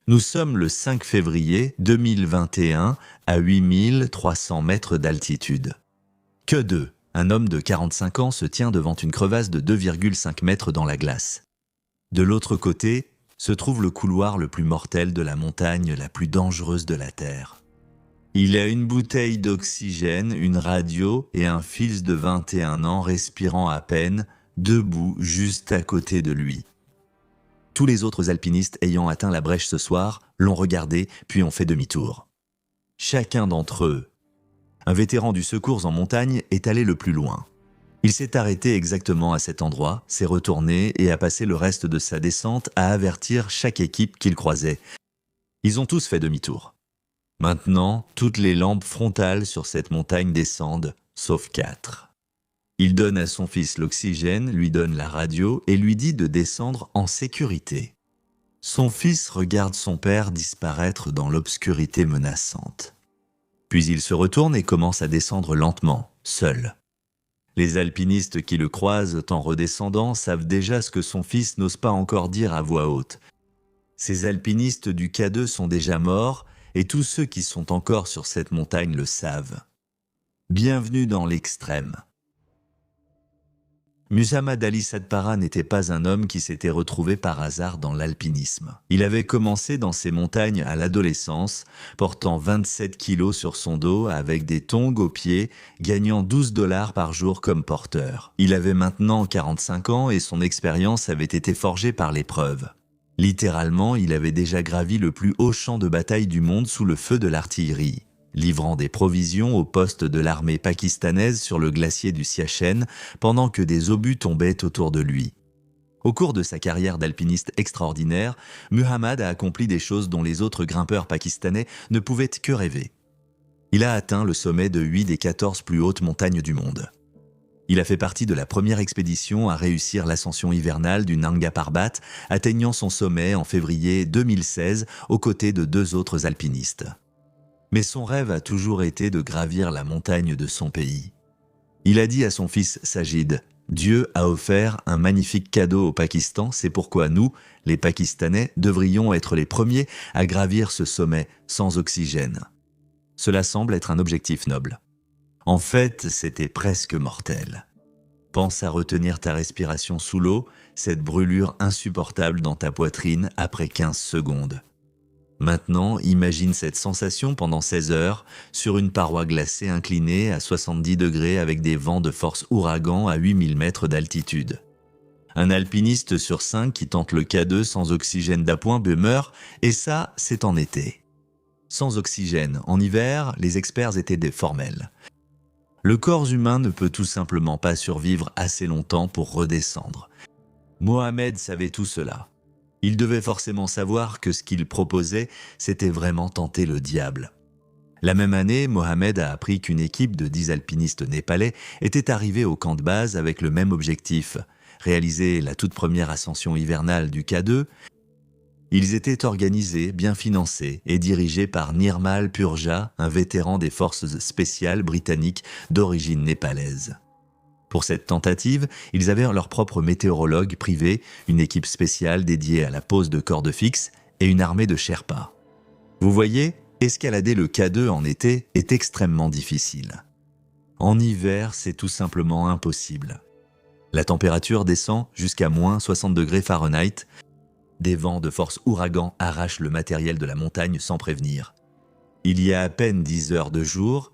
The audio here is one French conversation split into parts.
Nous sommes le 5 février 2021 à 8300 mètres d'altitude. Que de, un homme de 45 ans se tient devant une crevasse de 2,5 mètres dans la glace. De l'autre côté se trouve le couloir le plus mortel de la montagne la plus dangereuse de la Terre. Il a une bouteille d'oxygène, une radio et un fils de 21 ans respirant à peine, debout juste à côté de lui. Tous les autres alpinistes ayant atteint la brèche ce soir l'ont regardé puis ont fait demi-tour. Chacun d'entre eux, un vétéran du secours en montagne, est allé le plus loin. Il s'est arrêté exactement à cet endroit, s'est retourné et a passé le reste de sa descente à avertir chaque équipe qu'il croisait. Ils ont tous fait demi-tour. Maintenant, toutes les lampes frontales sur cette montagne descendent, sauf 4. Il donne à son fils l'oxygène, lui donne la radio et lui dit de descendre en sécurité. Son fils regarde son père disparaître dans l'obscurité menaçante. Puis il se retourne et commence à descendre lentement, seul. Les alpinistes qui le croisent en redescendant savent déjà ce que son fils n'ose pas encore dire à voix haute. Ces alpinistes du K2 sont déjà morts et tous ceux qui sont encore sur cette montagne le savent. Bienvenue dans l'extrême. Muhammad Ali Sadpara n'était pas un homme qui s'était retrouvé par hasard dans l'alpinisme. Il avait commencé dans ces montagnes à l'adolescence, portant 27 kilos sur son dos avec des tongs aux pieds, gagnant $12 par jour comme porteur. Il avait maintenant 45 ans et son expérience avait été forgée par l'épreuve. Littéralement, il avait déjà gravi le plus haut champ de bataille du monde sous le feu de l'artillerie, livrant des provisions au poste de l'armée pakistanaise sur le glacier du Siachen pendant que des obus tombaient autour de lui. Au cours de sa carrière d'alpiniste extraordinaire, Muhammad a accompli des choses dont les autres grimpeurs pakistanais ne pouvaient que rêver. Il a atteint le sommet de 8 des 14 plus hautes montagnes du monde. Il a fait partie de la première expédition à réussir l'ascension hivernale du Nanga Parbat, atteignant son sommet en février 2016 aux côtés de 2 autres alpinistes. Mais son rêve a toujours été de gravir la montagne de son pays. Il a dit à son fils Sajid, « Dieu a offert un magnifique cadeau au Pakistan, c'est pourquoi nous, les Pakistanais, devrions être les premiers à gravir ce sommet sans oxygène. » Cela semble être un objectif noble. En fait, c'était presque mortel. Pense à retenir ta respiration sous l'eau, cette brûlure insupportable dans ta poitrine après 15 secondes. Maintenant, imagine cette sensation pendant 16 heures sur une paroi glacée inclinée à 70 degrés avec des vents de force ouragan à 8000 mètres d'altitude. Un alpiniste sur 5 qui tente le K2 sans oxygène d'appoint meurt, et ça, c'est en été. Sans oxygène, en hiver, les experts étaient des formels. Le corps humain ne peut tout simplement pas survivre assez longtemps pour redescendre. Mohamed savait tout cela. Il devait forcément savoir que ce qu'il proposait, c'était vraiment tenter le diable. La même année, Mohamed a appris qu'une équipe de 10 alpinistes népalais était arrivée au camp de base avec le même objectif, réaliser la toute première ascension hivernale du K2. Ils étaient organisés, bien financés et dirigés par Nirmal Purja, un vétéran des forces spéciales britanniques d'origine népalaise. Pour cette tentative, ils avaient leur propre météorologue privé, une équipe spéciale dédiée à la pose de cordes fixes et une armée de Sherpas. Vous voyez, escalader le K2 en été est extrêmement difficile. En hiver, c'est tout simplement impossible. La température descend jusqu'à moins 60 degrés Fahrenheit. Des vents de force ouragan arrachent le matériel de la montagne sans prévenir. Il y a à peine 10 heures de jour.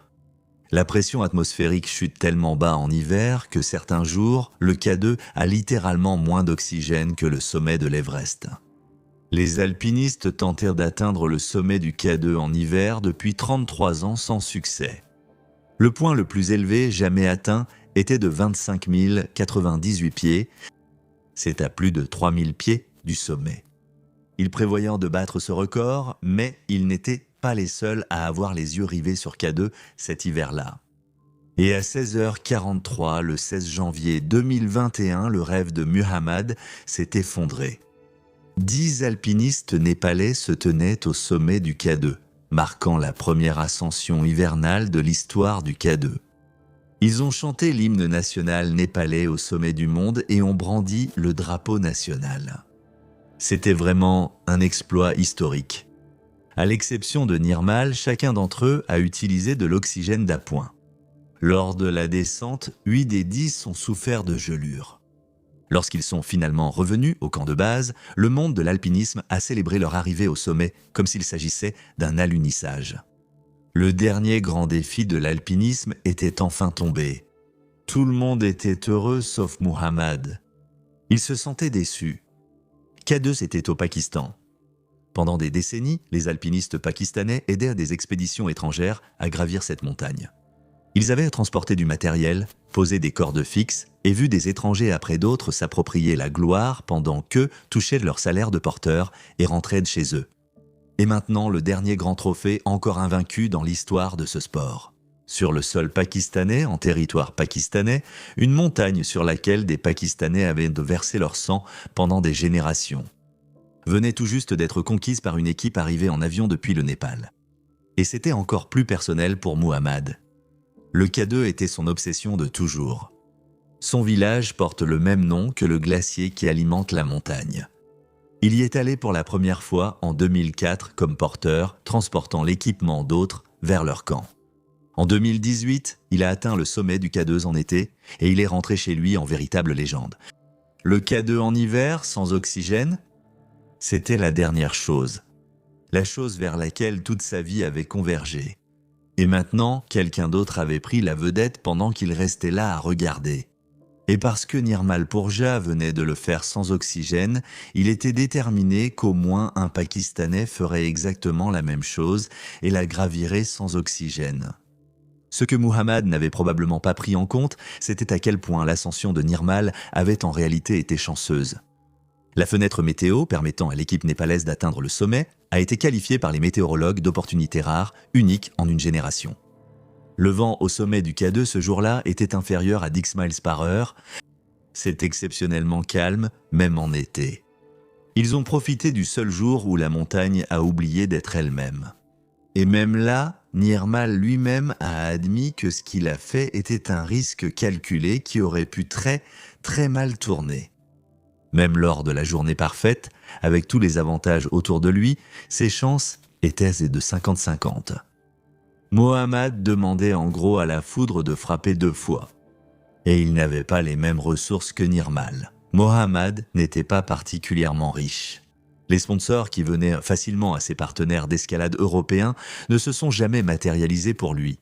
La pression atmosphérique chute tellement bas en hiver que certains jours, le K2 a littéralement moins d'oxygène que le sommet de l'Everest. Les alpinistes tentèrent d'atteindre le sommet du K2 en hiver depuis 33 ans sans succès. Le point le plus élevé jamais atteint était de 25 098 pieds. C'est à plus de 3000 pieds du sommet. Ils prévoyaient de battre ce record, mais ils n'étaient pas les seuls à avoir les yeux rivés sur K2 cet hiver-là. Et à 16h43, le 16 janvier 2021, le rêve de Muhammad s'est effondré. 10 alpinistes népalais se tenaient au sommet du K2, marquant la première ascension hivernale de l'histoire du K2. Ils ont chanté l'hymne national népalais au sommet du monde et ont brandi le drapeau national. C'était vraiment un exploit historique. À l'exception de Nirmal, chacun d'entre eux a utilisé de l'oxygène d'appoint. Lors de la descente, 8 des 10 ont souffert de gelures. Lorsqu'ils sont finalement revenus au camp de base, le monde de l'alpinisme a célébré leur arrivée au sommet comme s'il s'agissait d'un alunissage. Le dernier grand défi de l'alpinisme était enfin tombé. Tout le monde était heureux sauf Muhammad. Il se sentait déçu. K2 était au Pakistan. Pendant des décennies, les alpinistes pakistanais aidaient des expéditions étrangères à gravir cette montagne. Ils avaient transporté du matériel, posé des cordes fixes et vu des étrangers après d'autres s'approprier la gloire pendant qu'eux touchaient leur salaire de porteur et rentraient de chez eux. Et maintenant, le dernier grand trophée encore invaincu dans l'histoire de ce sport. Sur le sol pakistanais, en territoire pakistanais, une montagne sur laquelle des Pakistanais avaient versé leur sang pendant des générations. Venait tout juste d'être conquise par une équipe arrivée en avion depuis le Népal. Et c'était encore plus personnel pour Muhammad. Le K2 était son obsession de toujours. Son village porte le même nom que le glacier qui alimente la montagne. Il y est allé pour la première fois en 2004 comme porteur, transportant l'équipement d'autres vers leur camp. En 2018, il a atteint le sommet du K2 en été et il est rentré chez lui en véritable légende. Le K2 en hiver, sans oxygène, c'était la dernière chose. La chose vers laquelle toute sa vie avait convergé. Et maintenant, quelqu'un d'autre avait pris la vedette pendant qu'il restait là à regarder. Et parce que Nirmal Purja venait de le faire sans oxygène, il était déterminé qu'au moins un Pakistanais ferait exactement la même chose et la gravirait sans oxygène. Ce que Muhammad n'avait probablement pas pris en compte, c'était à quel point l'ascension de Nirmal avait en réalité été chanceuse. La fenêtre météo permettant à l'équipe népalaise d'atteindre le sommet a été qualifiée par les météorologues d'opportunité rare, unique en une génération. Le vent au sommet du K2 ce jour-là était inférieur à 10 miles par heure. C'est exceptionnellement calme, même en été. Ils ont profité du seul jour où la montagne a oublié d'être elle-même. Et même là, Nirmal lui-même a admis que ce qu'il a fait était un risque calculé qui aurait pu très mal tourner. Même lors de la journée parfaite, avec tous les avantages autour de lui, ses chances étaient de 50-50. Muhammad demandait en gros à la foudre de frapper 2 fois. Et il n'avait pas les mêmes ressources que Nirmal. Muhammad n'était pas particulièrement riche. Les sponsors qui venaient facilement à ses partenaires d'escalade européens ne se sont jamais matérialisés pour lui.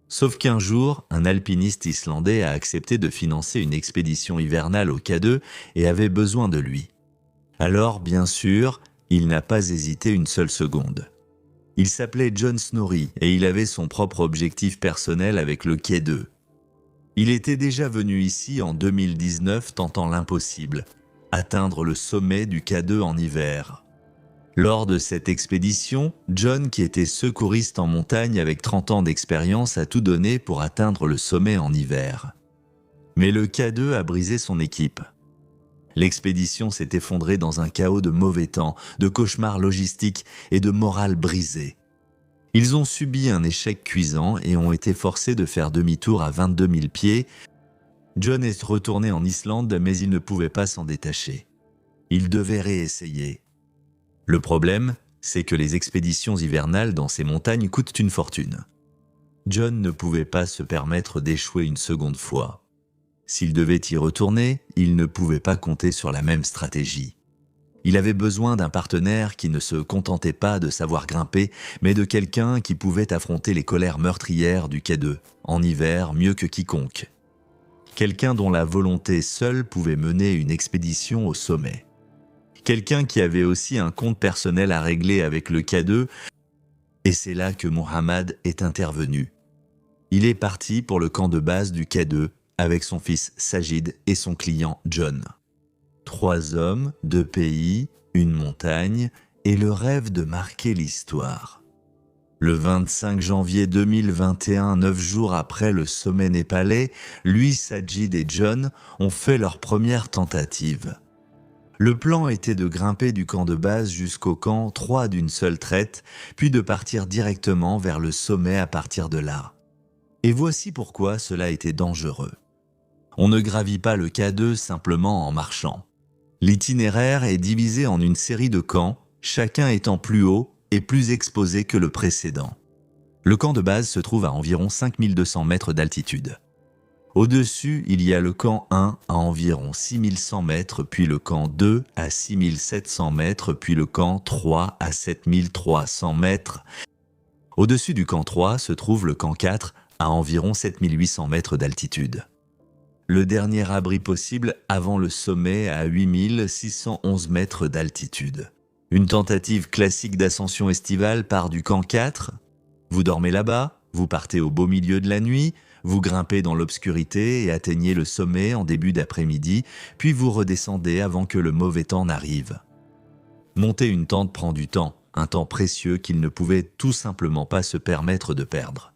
Sauf qu'un jour, un alpiniste islandais a accepté de financer une expédition hivernale au K2 et avait besoin de lui. Alors, bien sûr, il n'a pas hésité une seule seconde. Il s'appelait John Snorri et il avait son propre objectif personnel avec le K2. Il était déjà venu ici en 2019 tentant l'impossible, atteindre le sommet du K2 en hiver. Lors de cette expédition, John, qui était secouriste en montagne avec 30 ans d'expérience, a tout donné pour atteindre le sommet en hiver. Mais le K2 a brisé son équipe. L'expédition s'est effondrée dans un chaos de mauvais temps, de cauchemars logistiques et de morale brisée. Ils ont subi un échec cuisant et ont été forcés de faire demi-tour à 22 000 pieds. John est retourné en Islande, mais il ne pouvait pas s'en détacher. Il devait réessayer. Le problème, c'est que les expéditions hivernales dans ces montagnes coûtent une fortune. John ne pouvait pas se permettre d'échouer une seconde fois. S'il devait y retourner, il ne pouvait pas compter sur la même stratégie. Il avait besoin d'un partenaire qui ne se contentait pas de savoir grimper, mais de quelqu'un qui pouvait affronter les colères meurtrières du K2, en hiver mieux que quiconque. Quelqu'un dont la volonté seule pouvait mener une expédition au sommet. Quelqu'un qui avait aussi un compte personnel à régler avec le K2, et c'est là que Muhammad est intervenu. Il est parti pour le camp de base du K2 avec son fils Sajid et son client John. 3 hommes, 2 pays, une montagne et le rêve de marquer l'histoire. Le 25 janvier 2021, 9 jours après le sommet népalais, lui, Sajid et John ont fait leur première tentative. Le plan était de grimper du camp de base jusqu'au camp 3 d'une seule traite, puis de partir directement vers le sommet à partir de là. Et voici pourquoi cela était dangereux. On ne gravit pas le K2 simplement en marchant. L'itinéraire est divisé en une série de camps, chacun étant plus haut et plus exposé que le précédent. Le camp de base se trouve à environ 5200 mètres d'altitude. Au-dessus, il y a le camp 1 à environ 6100 mètres, puis le camp 2 à 6700 mètres, puis le camp 3 à 7300 mètres. Au-dessus du camp 3 se trouve le camp 4 à environ 7800 mètres d'altitude. Le dernier abri possible avant le sommet à 8611 mètres d'altitude. Une tentative classique d'ascension estivale part du camp 4. Vous dormez là-bas, vous partez au beau milieu de la nuit, vous grimpez dans l'obscurité et atteignez le sommet en début d'après-midi, puis vous redescendez avant que le mauvais temps n'arrive. Monter une tente prend du temps, un temps précieux qu'il ne pouvait tout simplement pas se permettre de perdre.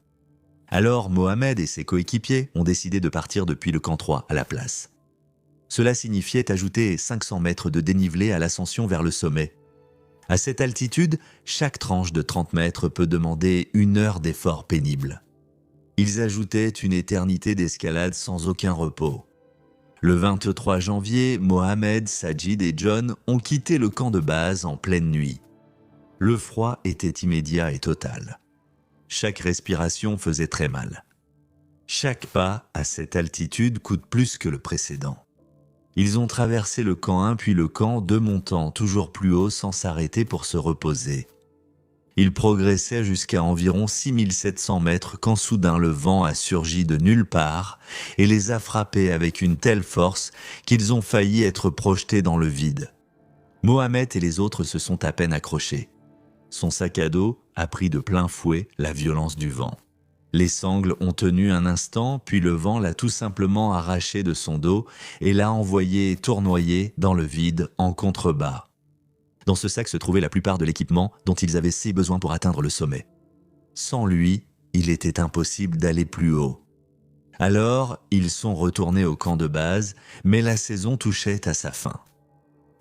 Alors Mohamed et ses coéquipiers ont décidé de partir depuis le camp 3 à la place. Cela signifiait ajouter 500 mètres de dénivelé à l'ascension vers le sommet. À cette altitude, chaque tranche de 30 mètres peut demander 1 heure d'effort pénible. Ils ajoutaient une éternité d'escalade sans aucun repos. Le 23 janvier, Mohamed, Sajid et John ont quitté le camp de base en pleine nuit. Le froid était immédiat et total. Chaque respiration faisait très mal. Chaque pas à cette altitude coûte plus que le précédent. Ils ont traversé le camp 1 puis le camp 2 montant toujours plus haut sans s'arrêter pour se reposer. Ils progressaient jusqu'à environ 6700 mètres quand soudain le vent a surgi de nulle part et les a frappés avec une telle force qu'ils ont failli être projetés dans le vide. Mohamed et les autres se sont à peine accrochés. Son sac à dos a pris de plein fouet la violence du vent. Les sangles ont tenu un instant, puis le vent l'a tout simplement arraché de son dos et l'a envoyé tournoyer dans le vide en contrebas. Dans ce sac se trouvait la plupart de l'équipement dont ils avaient si besoin pour atteindre le sommet. Sans lui, il était impossible d'aller plus haut. Alors, ils sont retournés au camp de base, mais la saison touchait à sa fin.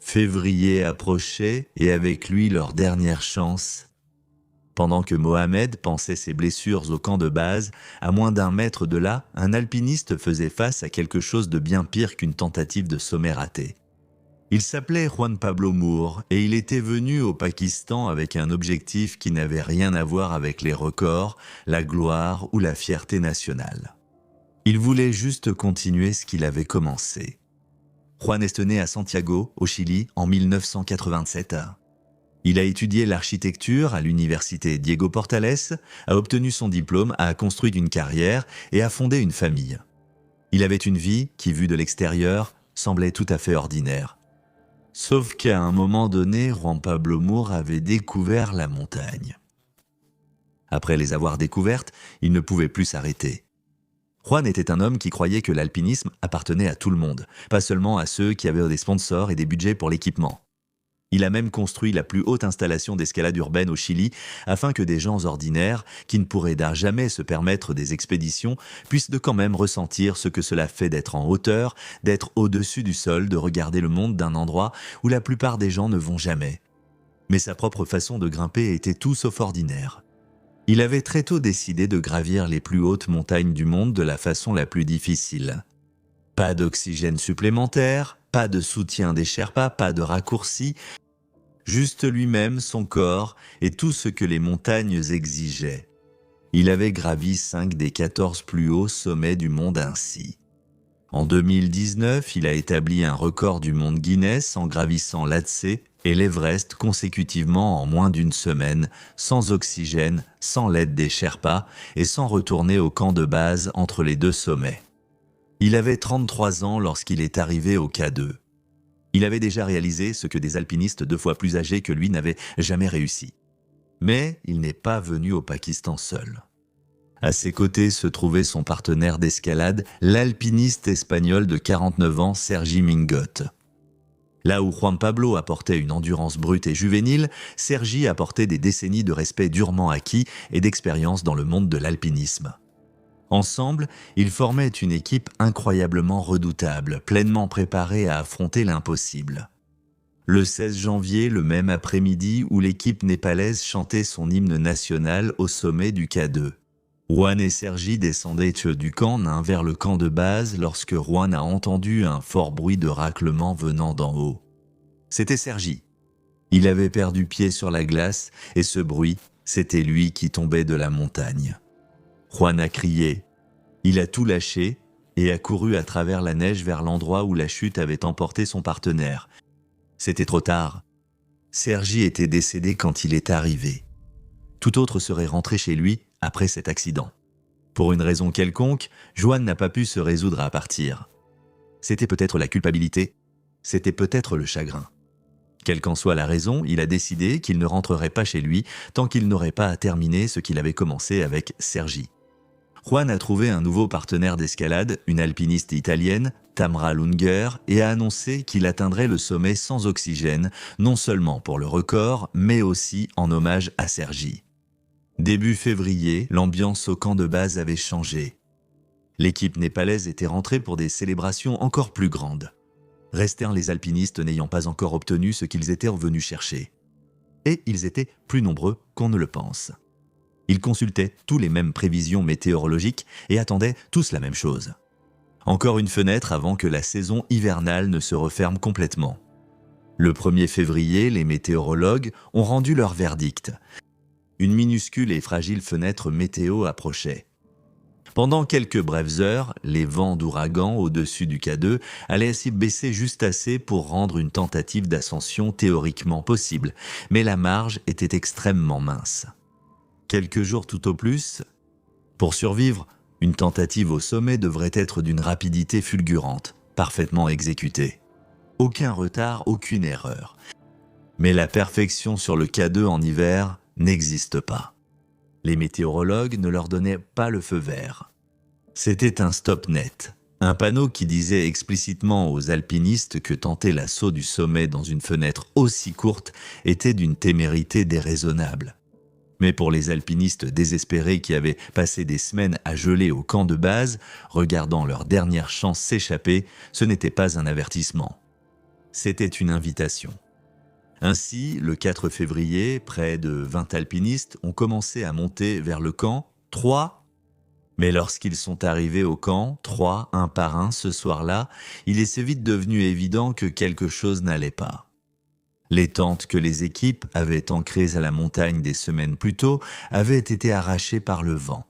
Février approchait et avec lui leur dernière chance. Pendant que Mohamed pansait ses blessures au camp de base, à moins d'1 mètre de là, un alpiniste faisait face à quelque chose de bien pire qu'une tentative de sommet raté. Il s'appelait Juan Pablo Moore et il était venu au Pakistan avec un objectif qui n'avait rien à voir avec les records, la gloire ou la fierté nationale. Il voulait juste continuer ce qu'il avait commencé. Juan est né à Santiago, au Chili, en 1987. Il a étudié l'architecture à l'université Diego Portales, a obtenu son diplôme, a construit une carrière et a fondé une famille. Il avait une vie qui, vue de l'extérieur, semblait tout à fait ordinaire. Sauf qu'à un moment donné, Juan Pablo Moore avait découvert la montagne. Après les avoir découvertes, il ne pouvait plus s'arrêter. Juan était un homme qui croyait que l'alpinisme appartenait à tout le monde, pas seulement à ceux qui avaient des sponsors et des budgets pour l'équipement. Il a même construit la plus haute installation d'escalade urbaine au Chili afin que des gens ordinaires, qui ne pourraient jamais se permettre des expéditions, puissent de quand même ressentir ce que cela fait d'être en hauteur, d'être au-dessus du sol, de regarder le monde d'un endroit où la plupart des gens ne vont jamais. Mais sa propre façon de grimper était tout sauf ordinaire. Il avait très tôt décidé de gravir les plus hautes montagnes du monde de la façon la plus difficile. Pas d'oxygène supplémentaire, pas de soutien des Sherpas, pas de raccourcis, juste lui-même, son corps et tout ce que les montagnes exigeaient. Il avait gravi 5 des 14 plus hauts sommets du monde ainsi. En 2019, il a établi un record du monde Guinness en gravissant l'Atsé et l'Everest consécutivement en moins d'1 semaine, sans oxygène, sans l'aide des Sherpas et sans retourner au camp de base entre les 2 sommets. Il avait 33 ans lorsqu'il est arrivé au K2. Il avait déjà réalisé ce que des alpinistes 2 fois plus âgés que lui n'avaient jamais réussi. Mais il n'est pas venu au Pakistan seul. À ses côtés se trouvait son partenaire d'escalade, l'alpiniste espagnol de 49 ans, Sergi Mingot. Là où Juan Pablo apportait une endurance brute et juvénile, Sergi apportait des décennies de respect durement acquis et d'expérience dans le monde de l'alpinisme. Ensemble, ils formaient une équipe incroyablement redoutable, pleinement préparée à affronter l'impossible. Le 16 janvier, le même après-midi où l'équipe népalaise chantait son hymne national au sommet du K2. Juan et Sergi descendaient du camp vers le camp de base lorsque Juan a entendu un fort bruit de raclement venant d'en haut. C'était Sergi. Il avait perdu pied sur la glace et ce bruit, c'était lui qui tombait de la montagne. Juan a crié. Il a tout lâché et a couru à travers la neige vers l'endroit où la chute avait emporté son partenaire. C'était trop tard. Sergi était décédé quand il est arrivé. Tout autre serait rentré chez lui après cet accident. Pour une raison quelconque, Juan n'a pas pu se résoudre à partir. C'était peut-être la culpabilité, c'était peut-être le chagrin. Quelle qu'en soit la raison, il a décidé qu'il ne rentrerait pas chez lui tant qu'il n'aurait pas terminé ce qu'il avait commencé avec Sergi. Juan a trouvé un nouveau partenaire d'escalade, une alpiniste italienne, Tamra Lunger, et a annoncé qu'il atteindrait le sommet sans oxygène, non seulement pour le record, mais aussi en hommage à Sergi. Début février, l'ambiance au camp de base avait changé. L'équipe népalaise était rentrée pour des célébrations encore plus grandes. Restèrent les alpinistes n'ayant pas encore obtenu ce qu'ils étaient revenus chercher. Et ils étaient plus nombreux qu'on ne le pense. Ils consultaient tous les mêmes prévisions météorologiques et attendaient tous la même chose. Encore une fenêtre avant que la saison hivernale ne se referme complètement. Le 1er février, les météorologues ont rendu leur verdict. Une minuscule et fragile fenêtre météo approchait. Pendant quelques brèves heures, les vents d'ouragan au-dessus du K2 allaient s'y baisser juste assez pour rendre une tentative d'ascension théoriquement possible, mais la marge était extrêmement mince. Quelques jours tout au plus. Pour survivre, une tentative au sommet devrait être d'une rapidité fulgurante, parfaitement exécutée. Aucun retard, aucune erreur. Mais la perfection sur le K2 en hiver n'existe pas. Les météorologues ne leur donnaient pas le feu vert. C'était un stop net, un panneau qui disait explicitement aux alpinistes que tenter l'assaut du sommet dans une fenêtre aussi courte était d'une témérité déraisonnable. Mais pour les alpinistes désespérés qui avaient passé des semaines à geler au camp de base, regardant leur dernière chance s'échapper, ce n'était pas un avertissement. C'était une invitation. Ainsi, le 4 février, près de 20 alpinistes ont commencé à monter vers le camp, 3. Mais lorsqu'ils sont arrivés au camp, 3, un par un, ce soir-là, il est assez vite devenu évident que quelque chose n'allait pas. Les tentes que les équipes avaient ancrées à la montagne des semaines plus tôt avaient été arrachées par le vent.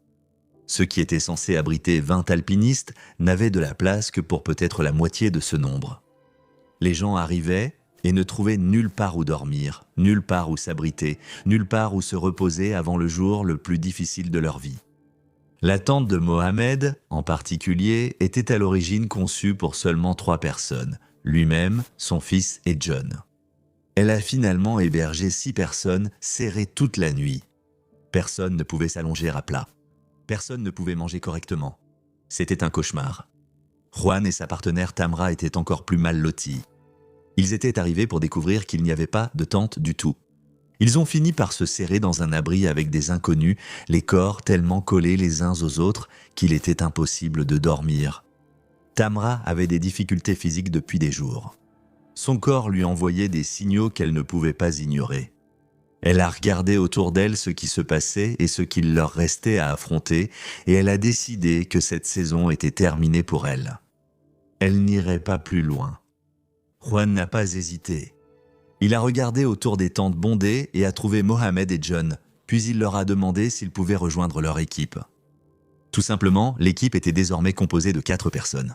Ce qui était censé abriter 20 alpinistes n'avait de la place que pour peut-être la moitié de ce nombre. Les gens arrivaient et ne trouvaient nulle part où dormir, nulle part où s'abriter, nulle part où se reposer avant le jour le plus difficile de leur vie. La tente de Mohamed, en particulier, était à l'origine conçue pour seulement 3 personnes, lui-même, son fils et John. Elle a finalement hébergé 6 personnes serrées toute la nuit. Personne ne pouvait s'allonger à plat. Personne ne pouvait manger correctement. C'était un cauchemar. Juan et sa partenaire Tamra étaient encore plus mal lotis. Ils étaient arrivés pour découvrir qu'il n'y avait pas de tente du tout. Ils ont fini par se serrer dans un abri avec des inconnus, les corps tellement collés les uns aux autres qu'il était impossible de dormir. Tamra avait des difficultés physiques depuis des jours. Son corps lui envoyait des signaux qu'elle ne pouvait pas ignorer. Elle a regardé autour d'elle ce qui se passait et ce qu'il leur restait à affronter, et elle a décidé que cette saison était terminée pour elle. Elle n'irait pas plus loin. Juan n'a pas hésité. Il a regardé autour des tentes bondées et a trouvé Mohamed et John, puis il leur a demandé s'ils pouvaient rejoindre leur équipe. Tout simplement, l'équipe était désormais composée de 4 personnes.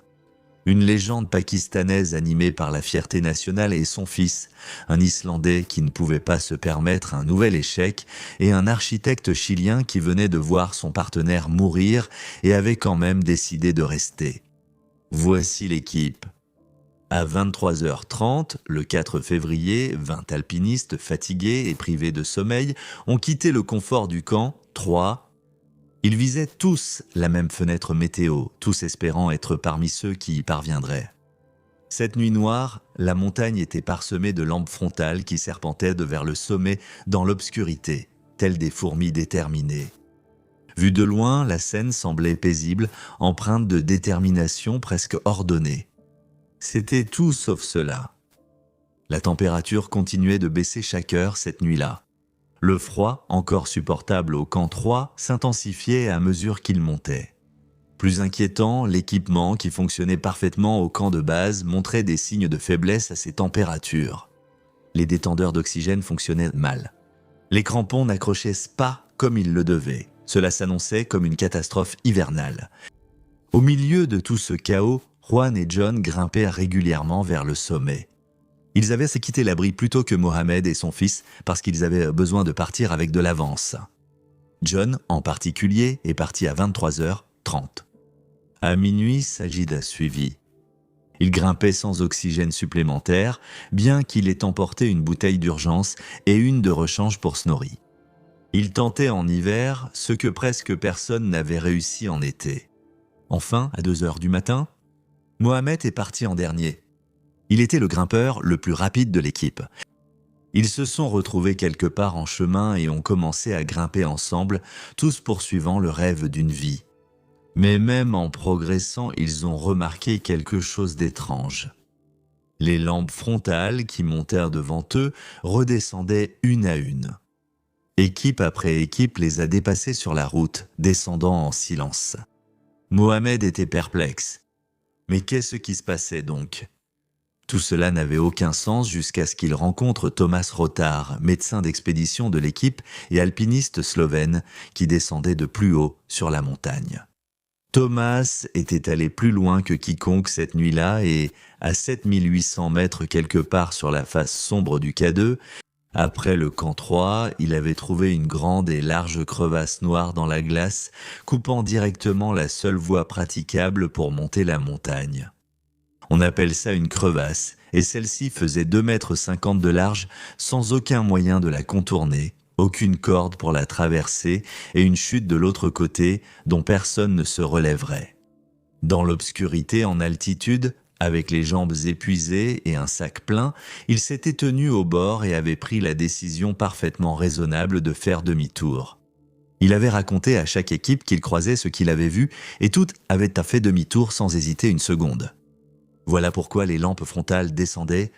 Une légende pakistanaise animée par la fierté nationale et son fils, un Islandais qui ne pouvait pas se permettre un nouvel échec et un architecte chilien qui venait de voir son partenaire mourir et avait quand même décidé de rester. Voici l'équipe. À 23h30, le 4 février, 20 alpinistes fatigués et privés de sommeil ont quitté le confort du camp, 3. Ils visaient tous la même fenêtre météo, tous espérant être parmi ceux qui y parviendraient. Cette nuit noire, la montagne était parsemée de lampes frontales qui serpentaient vers le sommet dans l'obscurité, telles des fourmis déterminées. Vue de loin, la scène semblait paisible, empreinte de détermination presque ordonnée. C'était tout sauf cela. La température continuait de baisser chaque heure cette nuit-là. Le froid, encore supportable au camp 3, s'intensifiait à mesure qu'il montait. Plus inquiétant, l'équipement qui fonctionnait parfaitement au camp de base montrait des signes de faiblesse à ces températures. les détendeurs d'oxygène fonctionnaient mal. Les crampons n'accrochaient pas comme ils le devaient. Cela s'annonçait comme une catastrophe hivernale. Au milieu de tout ce chaos, Juan et John grimpaient régulièrement vers le sommet. Ils avaient quitté l'abri plus tôt que Mohamed et son fils parce qu'ils avaient besoin de partir avec de l'avance. John, en particulier, est parti à 23h30. À minuit, Sajid a suivi. Il grimpait sans oxygène supplémentaire, bien qu'il ait emporté une bouteille d'urgence et une de rechange pour Snorri. Il tentait en hiver ce que presque personne n'avait réussi en été. Enfin, à 2h du matin, Mohamed est parti en dernier. Il était le grimpeur le plus rapide de l'équipe. Ils se sont retrouvés quelque part en chemin et ont commencé à grimper ensemble, tous poursuivant le rêve d'une vie. Mais même en progressant, ils ont remarqué quelque chose d'étrange. Les lampes frontales qui montèrent devant eux redescendaient une à une. Équipe après équipe les a dépassés sur la route, descendant en silence. Mohamed était perplexe. Mais qu'est-ce qui se passait donc ? Tout cela n'avait aucun sens jusqu'à ce qu'il rencontre Thomas Rotar, médecin d'expédition de l'équipe et alpiniste slovène qui descendait de plus haut sur la montagne. Thomas était allé plus loin que quiconque cette nuit-là et, à 7800 mètres quelque part sur la face sombre du K2, après le camp 3, il avait trouvé une grande et large crevasse noire dans la glace, coupant directement la seule voie praticable pour monter la montagne. On appelle ça une crevasse, et celle-ci faisait 2,50 m de large sans aucun moyen de la contourner, aucune corde pour la traverser et une chute de l'autre côté dont personne ne se relèverait. Dans l'obscurité en altitude, avec les jambes épuisées et un sac plein, il s'était tenu au bord et avait pris la décision parfaitement raisonnable de faire demi-tour. Il avait raconté à chaque équipe qu'il croisait ce qu'il avait vu et toutes avaient fait demi-tour sans hésiter une seconde. Voilà pourquoi les lampes frontales descendaient.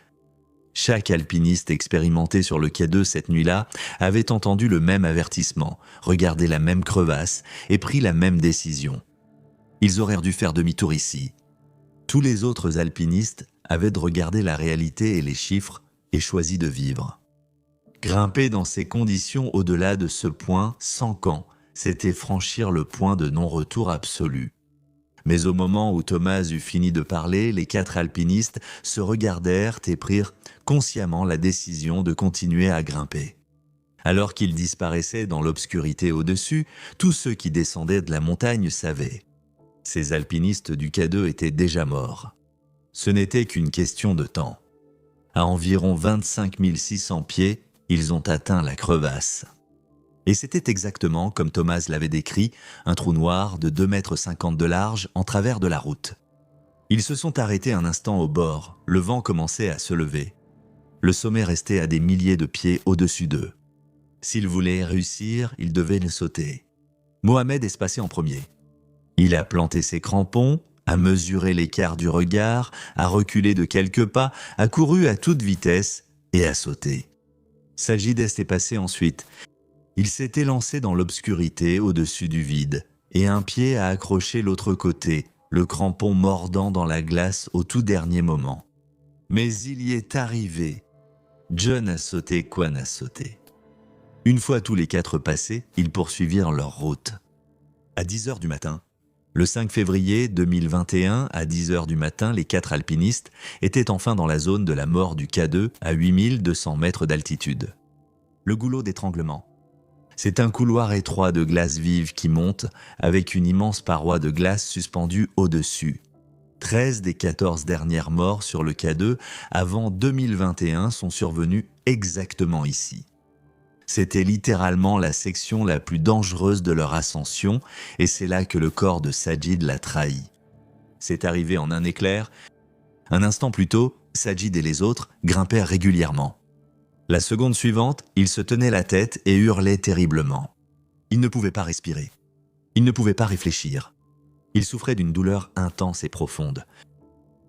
Chaque alpiniste expérimenté sur le quai 2 cette nuit-là avait entendu le même avertissement, regardé la même crevasse et pris la même décision. Ils auraient dû faire demi-tour ici. Tous les autres alpinistes avaient de regarder la réalité et les chiffres et choisi de vivre. Grimper dans ces conditions au-delà de ce point, sans camp, c'était franchir le point de non-retour absolu. Mais au moment où Thomas eut fini de parler, les 4 alpinistes se regardèrent et prirent consciemment la décision de continuer à grimper. Alors qu'ils disparaissaient dans l'obscurité au-dessus, tous ceux qui descendaient de la montagne savaient. Ces alpinistes du K2 étaient déjà morts. Ce n'était qu'une question de temps. À environ 25 600 pieds, ils ont atteint la crevasse. Et c'était exactement comme Thomas l'avait décrit, un trou noir de 2,50 m de large en travers de la route. Ils se sont arrêtés un instant au bord, le vent commençait à se lever. Le sommet restait à des milliers de pieds au-dessus d'eux. S'ils voulaient réussir, ils devaient le sauter. Mohamed est passé en premier. Il a planté ses crampons, a mesuré l'écart du regard, a reculé de quelques pas, a couru à toute vitesse et a sauté. Sajid est passé ensuite. Il s'est élancé dans l'obscurité au-dessus du vide, et un pied a accroché l'autre côté, le crampon mordant dans la glace au tout dernier moment. Mais il y est arrivé. John a sauté, Juan a sauté. Une fois tous les 4 passés, ils poursuivirent leur route. À 10h du matin, le 5 février 2021, à 10h du matin, les 4 alpinistes étaient enfin dans la zone de la mort du K2 à 8200 mètres d'altitude. Le goulot d'étranglement. C'est un couloir étroit de glace vive qui monte avec une immense paroi de glace suspendue au-dessus. 13 des 14 dernières morts sur le K2 avant 2021 sont survenus exactement ici. C'était littéralement la section la plus dangereuse de leur ascension et c'est là que le corps de Sajid l'a trahi. C'est arrivé en un éclair. Un instant plus tôt, Sajid et les autres grimpèrent régulièrement. La seconde suivante, ils se tenaient la tête et hurlaient terriblement. Ils ne pouvaient pas respirer. Ils ne pouvaient pas réfléchir. Ils souffraient d'une douleur intense et profonde.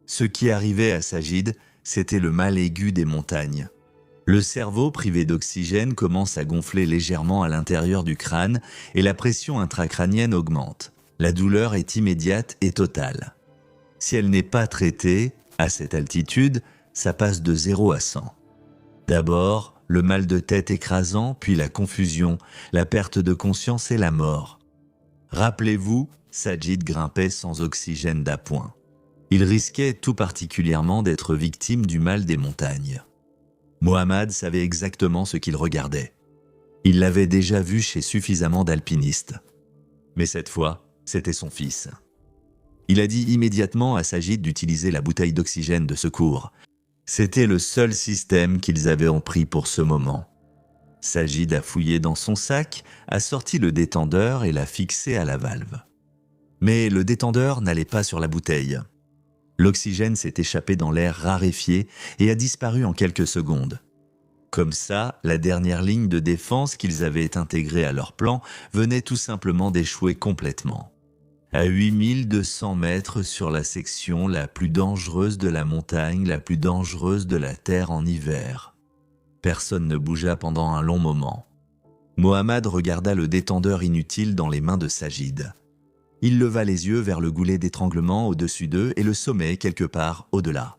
Ce qui arrivait à Sajid, c'était le mal aigu des montagnes. Le cerveau, privé d'oxygène, commence à gonfler légèrement à l'intérieur du crâne et la pression intracrânienne augmente. La douleur est immédiate et totale. Si elle n'est pas traitée, à cette altitude, ça passe de 0 à 100. D'abord, le mal de tête écrasant, puis la confusion, la perte de conscience et la mort. Rappelez-vous, Sajid grimpait sans oxygène d'appoint. Il risquait tout particulièrement d'être victime du mal des montagnes. Mohammad savait exactement ce qu'il regardait. Il l'avait déjà vu chez suffisamment d'alpinistes. Mais cette fois, c'était son fils. Il a dit immédiatement à Sajid d'utiliser la bouteille d'oxygène de secours. C'était le seul système qu'ils avaient en pris pour ce moment. Sajid a fouillé dans son sac, a sorti le détendeur et l'a fixé à la valve. Mais le détendeur n'allait pas sur la bouteille. L'oxygène s'est échappé dans l'air raréfié et a disparu en quelques secondes. Comme ça, la dernière ligne de défense qu'ils avaient intégrée à leur plan venait tout simplement d'échouer complètement. À 8200 mètres sur la section la plus dangereuse de la montagne, la plus dangereuse de la terre en hiver. Personne ne bougea pendant un long moment. Mohammad regarda le détendeur inutile dans les mains de Sajid. Il leva les yeux vers le goulet d'étranglement au-dessus d'eux et le sommet quelque part au-delà.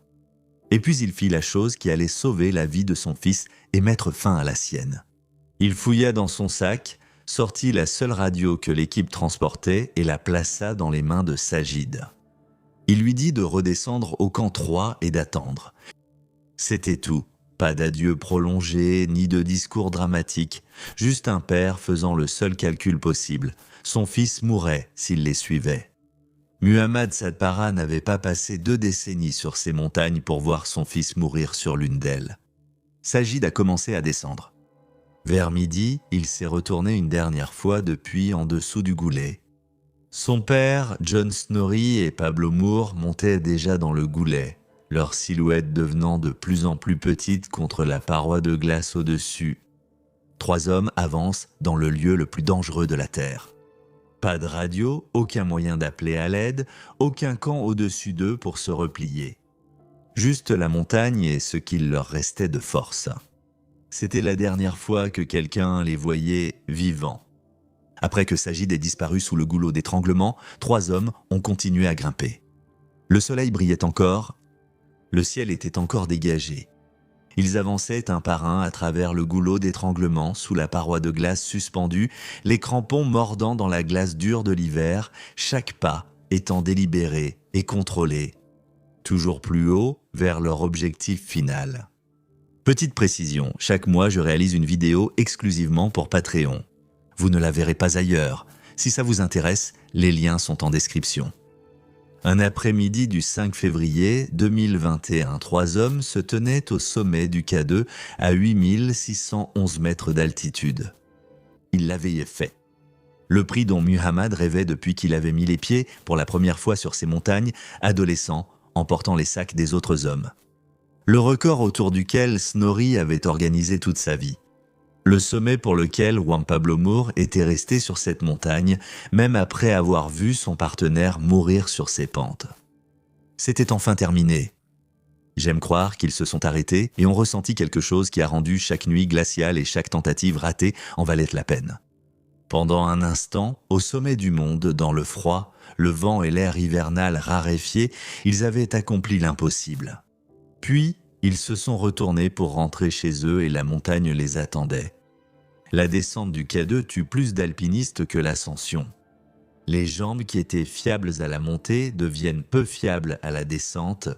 Et puis il fit la chose qui allait sauver la vie de son fils et mettre fin à la sienne. Il fouilla dans son sac, sortit la seule radio que l'équipe transportait et la plaça dans les mains de Sajid. Il lui dit de redescendre au camp 3 et d'attendre. C'était tout. Pas d'adieu prolongé, ni de discours dramatique, juste un père faisant le seul calcul possible. Son fils mourrait s'il les suivait. Muhammad Sadpara n'avait pas passé 2 décennies sur ces montagnes pour voir son fils mourir sur l'une d'elles. Sajid a commencé à descendre. Vers midi, il s'est retourné une dernière fois depuis en dessous du goulet. Son père, John Snorri et Pablo Moore montaient déjà dans le goulet, leur silhouette devenant de plus en plus petite contre la paroi de glace au-dessus. 3 hommes avancent dans le lieu le plus dangereux de la Terre. Pas de radio, aucun moyen d'appeler à l'aide, aucun camp au-dessus d'eux pour se replier. Juste la montagne et ce qu'il leur restait de force. C'était la dernière fois que quelqu'un les voyait vivants. Après que Sajid ait disparu sous le goulot d'étranglement, 3 hommes ont continué à grimper. Le soleil brillait encore, le ciel était encore dégagé. Ils avançaient un par un à travers le goulot d'étranglement sous la paroi de glace suspendue, les crampons mordant dans la glace dure de l'hiver, chaque pas étant délibéré et contrôlé. Toujours plus haut vers leur objectif final. Petite précision, chaque mois je réalise une vidéo exclusivement pour Patreon. Vous ne la verrez pas ailleurs. Si ça vous intéresse, les liens sont en description. Un après-midi du 5 février 2021, 3 hommes se tenaient au sommet du K2 à 8611 mètres d'altitude. Ils l'avaient fait. Le prix dont Muhammad rêvait depuis qu'il avait mis les pieds pour la première fois sur ces montagnes, adolescent, en portant les sacs des autres hommes. Le record autour duquel Snorri avait organisé toute sa vie. Le sommet pour lequel Juan Pablo Moore était resté sur cette montagne, même après avoir vu son partenaire mourir sur ses pentes. C'était enfin terminé. J'aime croire qu'ils se sont arrêtés et ont ressenti quelque chose qui a rendu chaque nuit glaciale et chaque tentative ratée en valait la peine. Pendant un instant, au sommet du monde, dans le froid, le vent et l'air hivernal raréfiés, ils avaient accompli l'impossible. Puis, ils se sont retournés pour rentrer chez eux et la montagne les attendait. La descente du K2 tue plus d'alpinistes que l'ascension. Les jambes qui étaient fiables à la montée deviennent peu fiables à la descente.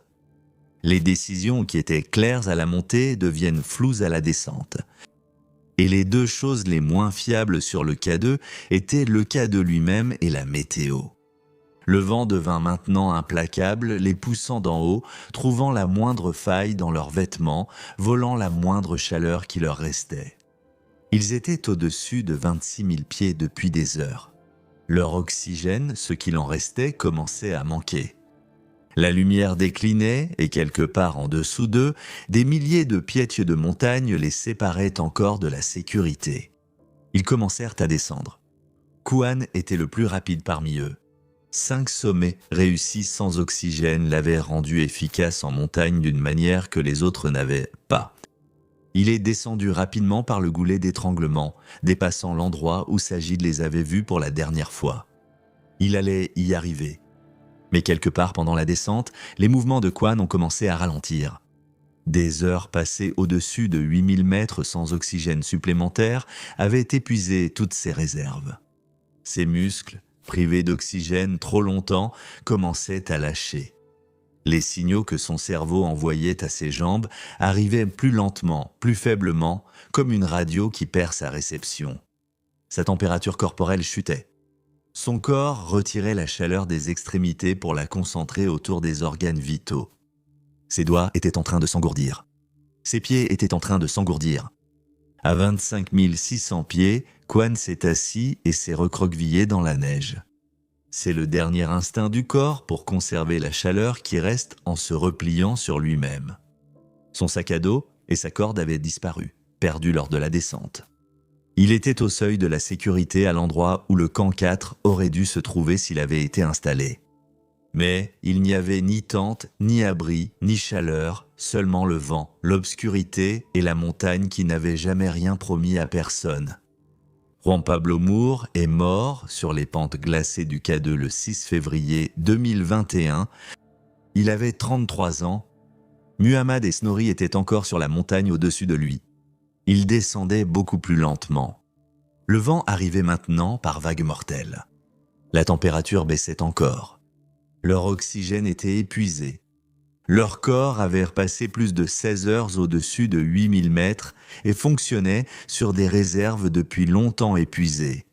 Les décisions qui étaient claires à la montée deviennent floues à la descente. Et les 2 choses les moins fiables sur le K2 étaient le K2 lui-même et la météo. Le vent devint maintenant implacable, les poussant d'en haut, trouvant la moindre faille dans leurs vêtements, volant la moindre chaleur qui leur restait. Ils étaient au-dessus de 26 000 pieds depuis des heures. Leur oxygène, ce qu'il en restait, commençait à manquer. La lumière déclinait et quelque part en dessous d'eux, des milliers de piètiers de montagne les séparaient encore de la sécurité. Ils commencèrent à descendre. Kuan était le plus rapide parmi eux. 5 sommets réussis sans oxygène l'avaient rendu efficace en montagne d'une manière que les autres n'avaient pas. Il est descendu rapidement par le goulet d'étranglement, dépassant l'endroit où Sajid les avait vus pour la dernière fois. Il allait y arriver. Mais quelque part pendant la descente, les mouvements de Kuan ont commencé à ralentir. Des heures passées au-dessus de 8000 mètres sans oxygène supplémentaire avaient épuisé toutes ses réserves. Ses muscles, privés d'oxygène trop longtemps, commençaient à lâcher. Les signaux que son cerveau envoyait à ses jambes arrivaient plus lentement, plus faiblement, comme une radio qui perd sa réception. Sa température corporelle chutait. Son corps retirait la chaleur des extrémités pour la concentrer autour des organes vitaux. Ses doigts étaient en train de s'engourdir. Ses pieds étaient en train de s'engourdir. À 25 600 pieds, Quan s'est assis et s'est recroquevillé dans la neige. C'est le dernier instinct du corps pour conserver la chaleur qui reste en se repliant sur lui-même. Son sac à dos et sa corde avaient disparu, perdus lors de la descente. Il était au seuil de la sécurité à l'endroit où le camp 4 aurait dû se trouver s'il avait été installé. Mais il n'y avait ni tente, ni abri, ni chaleur, seulement le vent, l'obscurité et la montagne qui n'avaient jamais rien promis à personne. Juan Pablo Moore est mort sur les pentes glacées du K2 le 6 février 2021. Il avait 33 ans. Muhammad et Snorri étaient encore sur la montagne au-dessus de lui. Ils descendaient beaucoup plus lentement. Le vent arrivait maintenant par vagues mortelles. La température baissait encore. Leur oxygène était épuisé. Leur corps avait repassé plus de 16 heures au-dessus de 8000 mètres et fonctionnait sur des réserves depuis longtemps épuisées.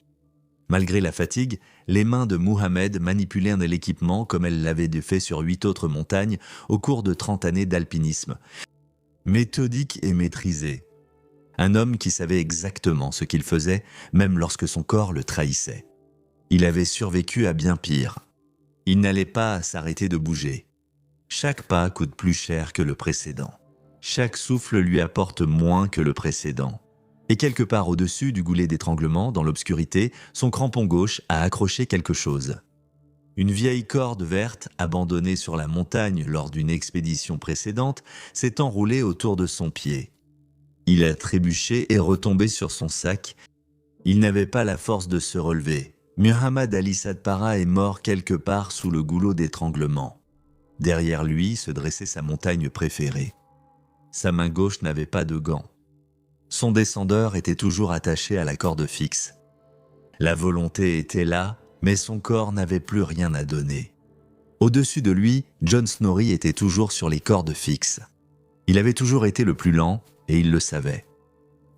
Malgré la fatigue, les mains de Muhammad manipulaient l'équipement comme elles l'avaient fait sur 8 autres montagnes au cours de 30 années d'alpinisme. Méthodique et maîtrisé. Un homme qui savait exactement ce qu'il faisait, même lorsque son corps le trahissait. Il avait survécu à bien pire. Il n'allait pas s'arrêter de bouger. Chaque pas coûte plus cher que le précédent. Chaque souffle lui apporte moins que le précédent. Et quelque part au-dessus du goulet d'étranglement, dans l'obscurité, son crampon gauche a accroché quelque chose. Une vieille corde verte, abandonnée sur la montagne lors d'une expédition précédente, s'est enroulée autour de son pied. Il a trébuché et retombé sur son sac. Il n'avait pas la force de se relever. Muhammad Ali Sadpara est mort quelque part sous le goulot d'étranglement. Derrière lui se dressait sa montagne préférée. Sa main gauche n'avait pas de gants. Son descendeur était toujours attaché à la corde fixe. La volonté était là, mais son corps n'avait plus rien à donner. Au-dessus de lui, John Snorri était toujours sur les cordes fixes. Il avait toujours été le plus lent, et il le savait.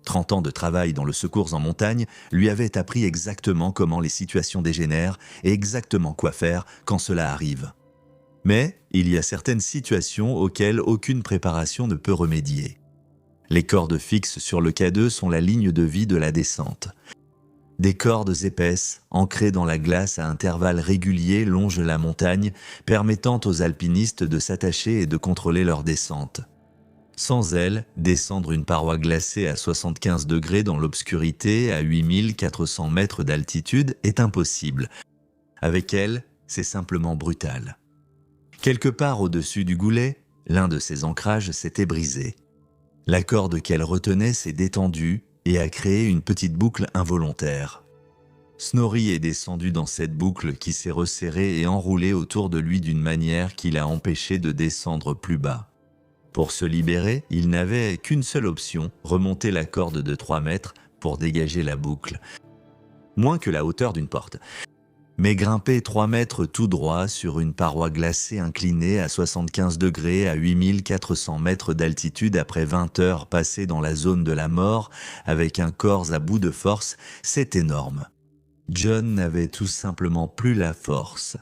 30 ans de travail dans le secours en montagne lui avaient appris exactement comment les situations dégénèrent et exactement quoi faire quand cela arrive. Mais il y a certaines situations auxquelles aucune préparation ne peut remédier. Les cordes fixes sur le K2 sont la ligne de vie de la descente. Des cordes épaisses, ancrées dans la glace à intervalles réguliers, longent la montagne, permettant aux alpinistes de s'attacher et de contrôler leur descente. Sans elles, descendre une paroi glacée à 75 degrés dans l'obscurité à 8400 mètres d'altitude est impossible. Avec elles, c'est simplement brutal. Quelque part au-dessus du goulet, l'un de ses ancrages s'était brisé. La corde qu'elle retenait s'est détendue et a créé une petite boucle involontaire. Snorri est descendu dans cette boucle qui s'est resserrée et enroulée autour de lui d'une manière qui l'a empêché de descendre plus bas. Pour se libérer, il n'avait qu'une seule option, remonter la corde de 3 mètres pour dégager la boucle. Moins que la hauteur d'une porte. Mais grimper 3 mètres tout droit sur une paroi glacée inclinée à 75 degrés à 8400 mètres d'altitude après 20 heures passées dans la zone de la mort avec un corps à bout de force, c'est énorme. John n'avait tout simplement plus la force.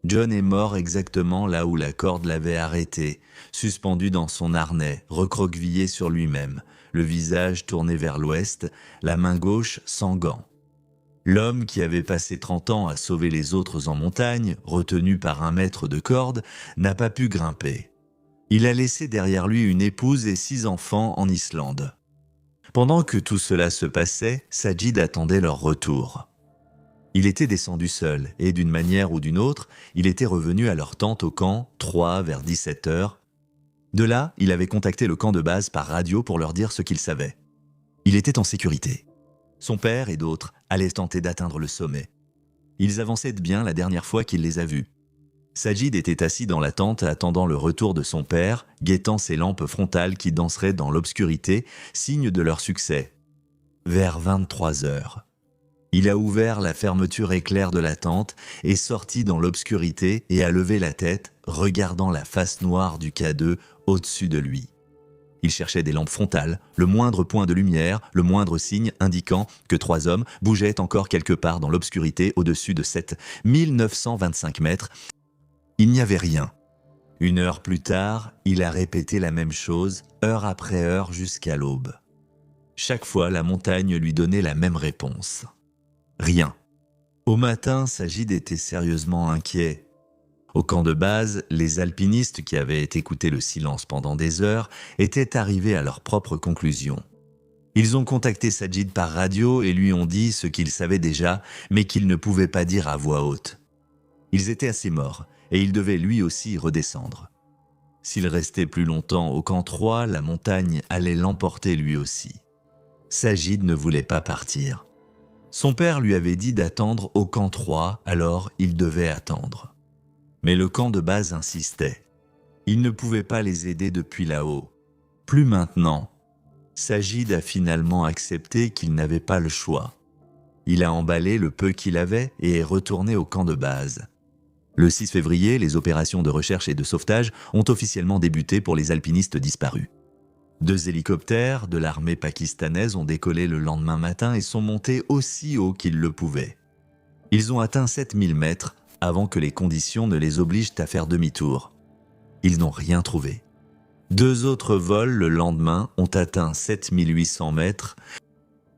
John est mort exactement là où la corde l'avait arrêté, suspendu dans son harnais, recroquevillé sur lui-même, le visage tourné vers l'ouest, la main gauche sans gants. L'homme qui avait passé 30 ans à sauver les autres en montagne, retenu par un mètre de corde, n'a pas pu grimper. Il a laissé derrière lui une épouse et 6 enfants en Islande. Pendant que tout cela se passait, Sajid attendait leur retour. Il était descendu seul et d'une manière ou d'une autre, il était revenu à leur tente au camp 3 vers 17 heures. De là, il avait contacté le camp de base par radio pour leur dire ce qu'il savait. Il était en sécurité. Son père et d'autres allaient tenter d'atteindre le sommet. Ils avançaient de bien la dernière fois qu'il les a vus. Sajid était assis dans la tente attendant le retour de son père, guettant ses lampes frontales qui danseraient dans l'obscurité, signe de leur succès. Vers 23 heures, il a ouvert la fermeture éclair de la tente, est sorti dans l'obscurité et a levé la tête, regardant la face noire du K2 au-dessus de lui. Il cherchait des lampes frontales, le moindre point de lumière, le moindre signe indiquant que 3 hommes bougeaient encore quelque part dans l'obscurité au-dessus de 7925 mètres. Il n'y avait rien. 1 heure plus tard, il a répété la même chose, heure après heure jusqu'à l'aube. Chaque fois, la montagne lui donnait la même réponse. Rien. Au matin, Sajid était sérieusement inquiet. Au camp de base, les alpinistes qui avaient écouté le silence pendant des heures étaient arrivés à leur propre conclusion. Ils ont contacté Sajid par radio et lui ont dit ce qu'ils savaient déjà, mais qu'ils ne pouvaient pas dire à voix haute. Ils étaient assez morts et il devait lui aussi redescendre. S'il restait plus longtemps au camp 3, la montagne allait l'emporter lui aussi. Sajid ne voulait pas partir. Son père lui avait dit d'attendre au camp 3, alors il devait attendre. Mais le camp de base insistait. Il ne pouvait pas les aider depuis là-haut. Plus maintenant. Sajid a finalement accepté qu'il n'avait pas le choix. Il a emballé le peu qu'il avait et est retourné au camp de base. Le 6 février, les opérations de recherche et de sauvetage ont officiellement débuté pour les alpinistes disparus. 2 hélicoptères de l'armée pakistanaise ont décollé le lendemain matin et sont montés aussi haut qu'ils le pouvaient. Ils ont atteint 7000 mètres avant que les conditions ne les obligent à faire demi-tour. Ils n'ont rien trouvé. 2 autres vols le lendemain ont atteint 7800 mètres.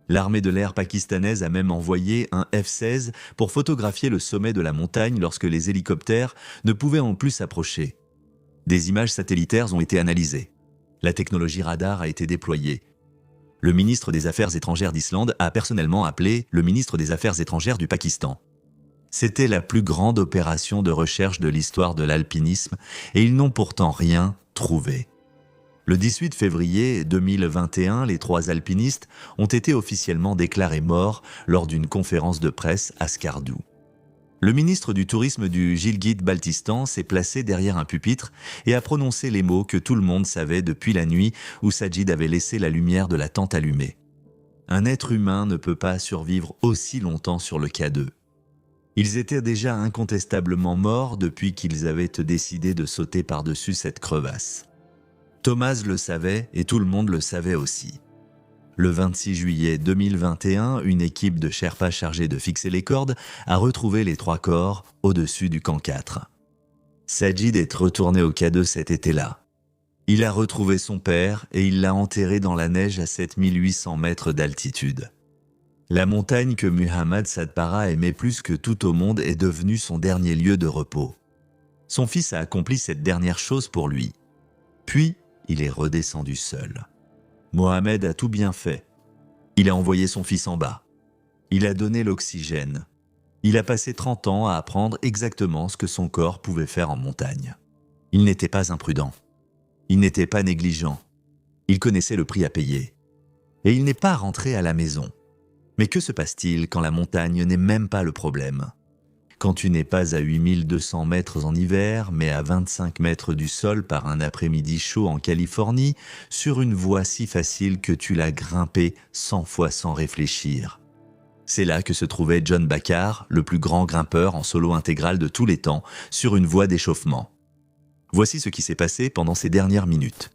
L'armée de l'air pakistanaise a même envoyé un F-16 pour photographier le sommet de la montagne lorsque les hélicoptères ne pouvaient en plus s'approcher. Des images satellitaires ont été analysées. La technologie radar a été déployée. Le ministre des Affaires étrangères d'Islande a personnellement appelé le ministre des Affaires étrangères du Pakistan. C'était la plus grande opération de recherche de l'histoire de l'alpinisme et ils n'ont pourtant rien trouvé. Le 18 février 2021, les 3 alpinistes ont été officiellement déclarés morts lors d'une conférence de presse à Skardu. Le ministre du Tourisme du Gilgit-Baltistan s'est placé derrière un pupitre et a prononcé les mots que tout le monde savait depuis la nuit où Sajid avait laissé la lumière de la tente allumée. Un être humain ne peut pas survivre aussi longtemps sur le K2. Ils étaient déjà incontestablement morts depuis qu'ils avaient décidé de sauter par-dessus cette crevasse. Thomas le savait et tout le monde le savait aussi. Le 26 juillet 2021, une équipe de Sherpas chargée de fixer les cordes a retrouvé les 3 corps au-dessus du camp 4. Sajid est retourné au K2 cet été-là. Il a retrouvé son père et il l'a enterré dans la neige à 7800 mètres d'altitude. La montagne que Muhammad Sadpara aimait plus que tout au monde est devenue son dernier lieu de repos. Son fils a accompli cette dernière chose pour lui. Puis, il est redescendu seul. Mohamed a tout bien fait. Il a envoyé son fils en bas. Il a donné l'oxygène. Il a passé 30 ans à apprendre exactement ce que son corps pouvait faire en montagne. Il n'était pas imprudent. Il n'était pas négligent. Il connaissait le prix à payer. Et il n'est pas rentré à la maison. Mais que se passe-t-il quand la montagne n'est même pas le problème? Quand tu n'es pas à 8200 mètres en hiver, mais à 25 mètres du sol par un après-midi chaud en Californie, sur une voie si facile que tu l'as grimpée 100 fois sans réfléchir. C'est là que se trouvait John Baccar, le plus grand grimpeur en solo intégral de tous les temps, sur une voie d'échauffement. Voici ce qui s'est passé pendant ces dernières minutes.